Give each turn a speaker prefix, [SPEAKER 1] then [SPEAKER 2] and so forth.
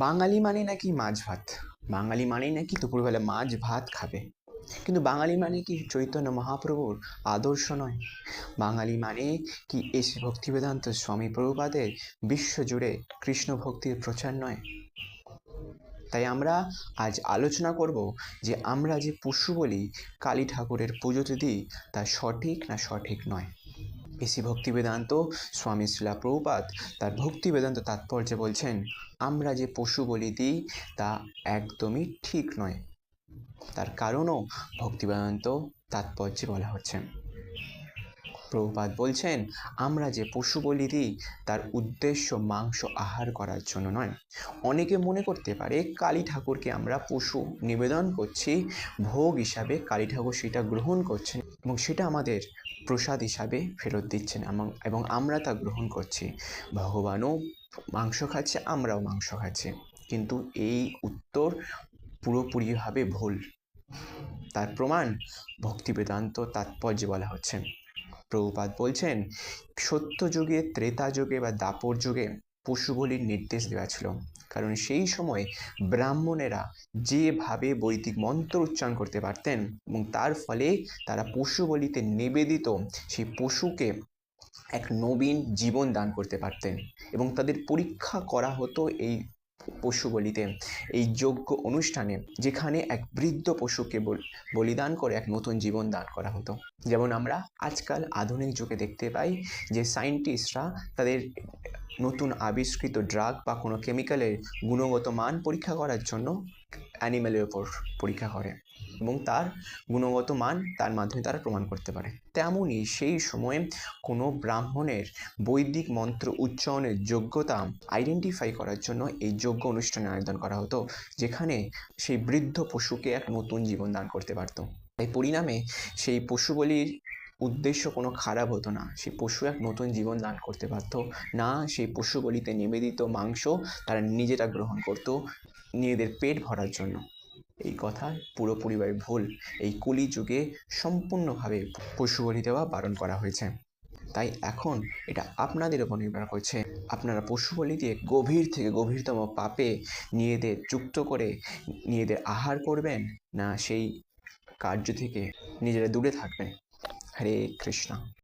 [SPEAKER 1] বাঙালি মানে নাকি মাছ ভাত, বাঙালি মানেই নাকি দুপুরবেলা মাছ ভাত খাবে। কিন্তু বাঙালি মানে কি চৈতন্য মহাপ্রভুর আদর্শ নয়? বাঙালি মানে কি এসে ভক্তিবেদান্ত স্বামী প্রভুপাদের বিশ্বজুড়ে কৃষ্ণ ভক্তির প্রচার নয়? তাই আমরা আজ আলোচনা করব যে আমরা যে পশু বলি কালী ঠাকুরের পুজোতে দিই তা সঠিক না সঠিক নয়। এসি ভক্তিবেদান্ত স্বামী শ্রীলা প্রভুপাদ তার ভক্তিবেদান্ত তাৎপর্যে বলছেন, আমরা যে পশু বলি দিই তা একদমই ঠিক নয়। তার কারণও ভক্তিবেদান্ত তাৎপর্যে বলা হচ্ছে। প্রভুপাদ বলছেন, আমরা যে পশু বলি দিই তার উদ্দেশ্য মাংস আহার করার জন্য নয়। অনেকে মনে করতে পারে কালী ঠাকুরকে আমরা পশু নিবেদন করছি, ভোগ হিসাবে কালী ঠাকুর সেটা গ্রহণ করছেন এবং সেটা আমাদের প্রসাদ হিসাবে ফেরত দিচ্ছেন এবং আমরা তা গ্রহণ করছি। ভগবানও মাংস খাচ্ছে, আমরাও মাংস খাচ্ছি, কিন্তু এই উত্তর পুরোপুরিভাবে ভুল। তার প্রমাণ ভক্তিবেদান্ত তাৎপর্যে বলা হচ্ছে। প্রভুপাদ বলছেন, সত্য যুগে, ত্রেতা যুগে বা দাপর যুগে পশু বলির নির্দেশ দেওয়া ছিল, কারণ সেই সময় ব্রাহ্মণেরা যেভাবে বৈদিক মন্ত্র উচ্চারণ করতে পারতেন এবং তার ফলে তারা পশু বলিতে নিবেদিত সেই পশুকে এক নবীন জীবন দান করতে পারতেন এবং তাদের পরীক্ষা করা হতো এই পশু বলিতে, এই যজ্ঞ অনুষ্ঠানে, যেখানে এক বৃদ্ধ পশুকে বলিদান করে এক নতুন জীবন দান করা হতো। যেমন আমরা আজকাল আধুনিক যুগে দেখতে পাই যে সায়েন্টিস্টরা তাদের নতুন আবিষ্কৃত ড্রাগ বা কোনো কেমিক্যালের গুণগত মান পরীক্ষা করার জন্য অ্যানিম্যালের ওপর পরীক্ষা করে এবং তার গুণগত মান তার মাধ্যমে তারা প্রমাণ করতে পারে। তেমনই সেই সময়ে কোনো ব্রাহ্মণের বৈদিক মন্ত্র উচ্চারণের যোগ্যতা আইডেন্টিফাই করার জন্য এই যজ্ঞ অনুষ্ঠানে আয়োজন করা হতো, যেখানে সেই বৃদ্ধ পশুকে এক নতুন জীবন দান করতে পারত। তাই পরিণামে সেই পশু বলির উদ্দেশ্য কোনো খারাপ হতো না, সেই পশু এক নতুন জীবন দান করতে পারত না। সেই পশু বলিতে নিবেদিত মাংস তারা নিজেরা গ্রহণ করত নিজেদের পেট ভরার জন্য। এই কথা পুরোপুরিভাবে ভুল। এই কলি যুগে সম্পূর্ণভাবে পশু বলি দেওয়া বারণ করা হয়েছে। তাই এখন এটা আপনাদের উপর নির্ভর করছে, আপনারা পশু বলি দিয়ে গভীর থেকে গভীরতম পাপে নিজেদের যুক্ত করে নিজেদের আহার করবেন, না সেই কার্য থেকে নিজেরা দূরে থাকবেন। হরে কৃষ্ণ।